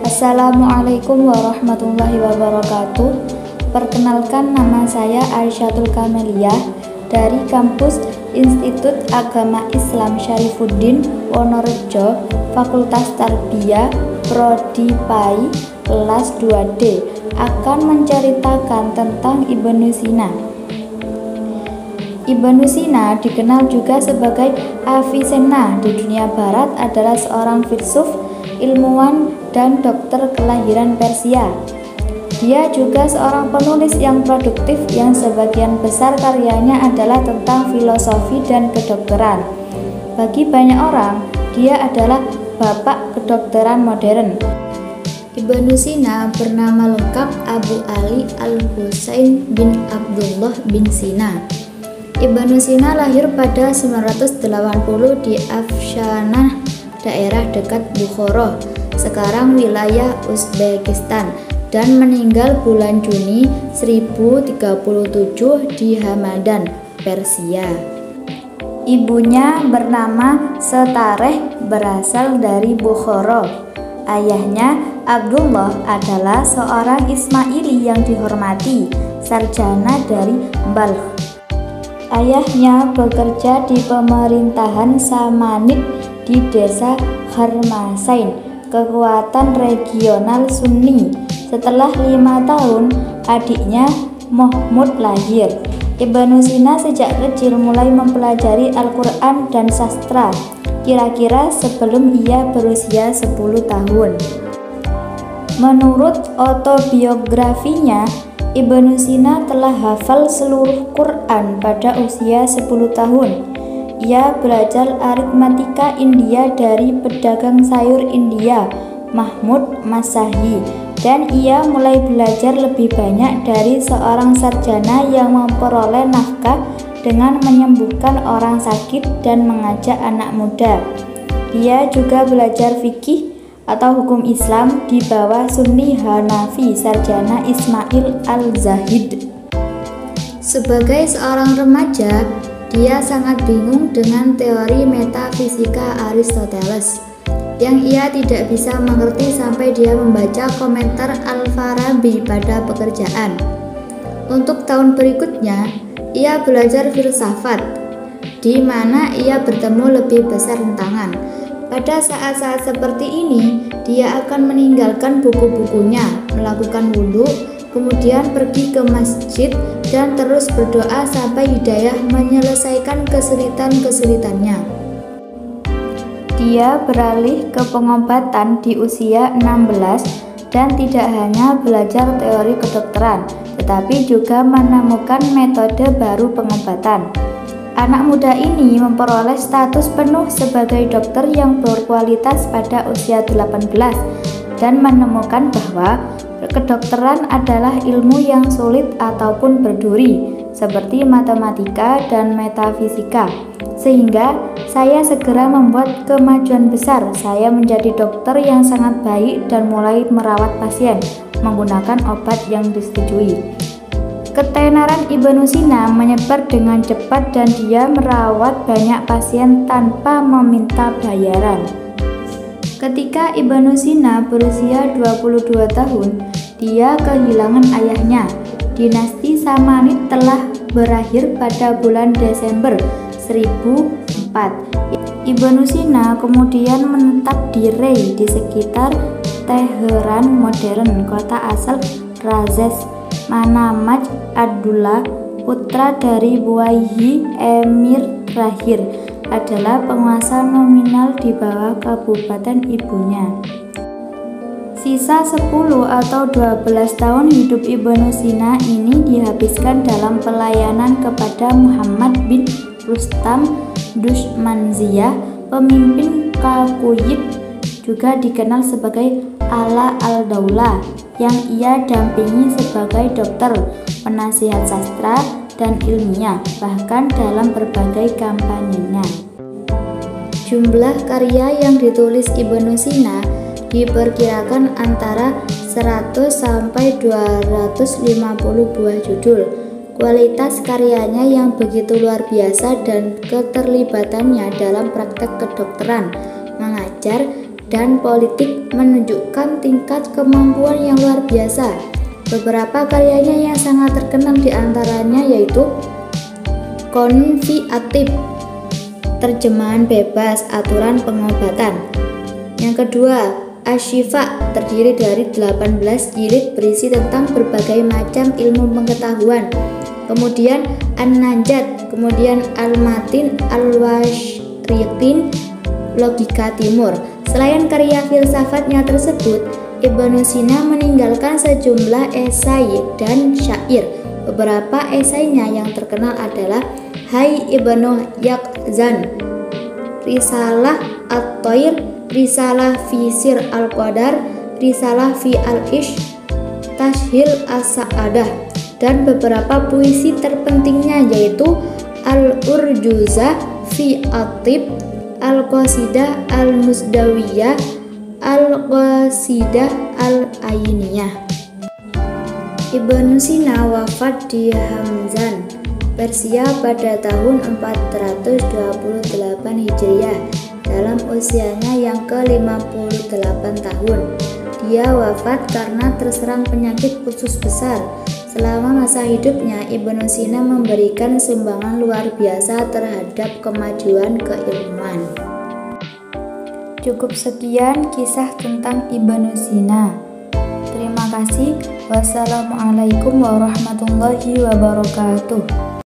Assalamualaikum warahmatullahi wabarakatuh. Perkenalkan, nama saya Aisyatul Kameliah dari kampus Institut Agama Islam Syarifuddin Wonorejo, Fakultas Tarbiyah, Prodi PAI, kelas 2D, akan menceritakan tentang Ibnu Sina. Ibnu Sina dikenal juga sebagai Avicenna di dunia barat, adalah seorang filsuf, ilmuwan, dan dokter kelahiran Persia. Dia juga seorang penulis yang produktif yang sebagian besar karyanya adalah tentang filosofi dan kedokteran. Bagi banyak orang, dia adalah bapak kedokteran modern. Ibnu Sina bernama lengkap Abu Ali Al-Husain bin Abdullah bin Sina. Ibnu Sina lahir pada 980 di Afshanah, daerah dekat Bukhara, sekarang wilayah Uzbekistan, dan meninggal bulan Juni 1037 di Hamadan, Persia. Ibunya bernama Setareh, berasal dari Bukhara. Ayahnya Abdullah adalah seorang Ismaili yang dihormati, sarjana dari Balkh. Ayahnya bekerja di pemerintahan Samanid di desa Kharmasain, kekuatan regional Sunni. Setelah 5 tahun, adiknya Mahmud lahir. Ibnu Sina sejak kecil mulai mempelajari Al-Quran dan sastra, kira-kira sebelum ia berusia 10 tahun. Menurut autobiografinya, Ibnu Sina telah hafal seluruh Quran pada usia 10 tahun. Ia belajar aritmatika India dari pedagang sayur India, Mahmud Masahi, dan ia mulai belajar lebih banyak dari seorang sarjana yang memperoleh nafkah dengan menyembuhkan orang sakit dan mengajak anak muda. Dia juga belajar fikih atau hukum Islam di bawah Sunni Hanafi, sarjana Ismail Al-Zahid. Sebagai seorang remaja, dia sangat bingung dengan teori metafisika Aristoteles yang ia tidak bisa mengerti sampai dia membaca komentar Al-Farabi pada pekerjaan. Untuk tahun berikutnya, ia belajar filsafat, di mana ia bertemu lebih besar rintangan. Pada saat-saat seperti ini, dia akan meninggalkan buku-bukunya, melakukan wudhu, kemudian pergi ke masjid dan terus berdoa sampai hidayah menyelesaikan kesulitan-kesulitannya. Dia beralih ke pengobatan di usia 16 dan tidak hanya belajar teori kedokteran, tetapi juga menemukan metode baru pengobatan. Anak muda ini memperoleh status penuh sebagai dokter yang berkualitas pada usia 18 dan menemukan bahwa kedokteran adalah ilmu yang sulit ataupun berduri, seperti matematika dan metafisika. Sehingga saya segera membuat kemajuan besar. Saya menjadi dokter yang sangat baik dan mulai merawat pasien menggunakan obat yang disetujui. Ketenaran Ibnu Sina menyebar dengan cepat dan dia merawat banyak pasien tanpa meminta bayaran. Ketika Ibnu Sina berusia 22 tahun, dia kehilangan ayahnya. Dinasti Samanid telah berakhir pada bulan Desember 1004. Ibnu Sina kemudian menetap di Rey di sekitar Teheran modern, kota asal Razes. Manamaj Abdullah, putra dari Buwaihi Emir terakhir, adalah penguasa nominal di bawah kabupaten ibunya. Sisa 10 atau 12 tahun hidup Ibnu Sina ini dihabiskan dalam pelayanan kepada Muhammad bin Rustam Dushmanziyah, pemimpin Kakuyid, juga dikenal sebagai Ala al-Daulah, yang ia dampingi sebagai dokter, penasihat sastra, dan ilmiah, bahkan dalam berbagai kampanyenya. Jumlah karya yang ditulis Ibnu Sina diperkirakan antara 100 sampai 250 buah judul. Kualitas karyanya yang begitu luar biasa dan keterlibatannya dalam praktek kedokteran, mengajar, dan politik menunjukkan tingkat kemampuan yang luar biasa. Beberapa karyanya yang sangat terkenal diantaranya yaitu Qanun fi at-Tibb, terjemahan bebas aturan pengobatan. Yang kedua, Asy-Syifa, terdiri dari 18 jilid berisi tentang berbagai macam ilmu pengetahuan. Kemudian An-Najat, kemudian Al-Matin, Al-Wasyriqin, Logika Timur. Selain karya filsafatnya tersebut, Ibnu Sina meninggalkan sejumlah esai dan syair. Beberapa esainya yang terkenal adalah Hai Ibnu Yaqzan, Risalah At-Thair, Risalah fi Sir Al-Qadar, Risalah fi Al-Ish, Tashhil As-Sa'adah, dan beberapa puisi terpentingnya yaitu Al-Urjuzah fi At-Tibb, Al-Qasidah Al-Musdawiyah, Al-Qasidah Al-Ainiyah. Ibnu Sina wafat di Hamzan, Persia pada tahun 428 Hijriah dalam usianya yang ke-58 tahun. Dia wafat karena terserang penyakit usus besar. Selama masa hidupnya, Ibnu Sina memberikan sumbangan luar biasa terhadap kemajuan keilmuan. Cukup sekian kisah tentang Ibnu Sina. Terima kasih. Wassalamualaikum warahmatullahi wabarakatuh.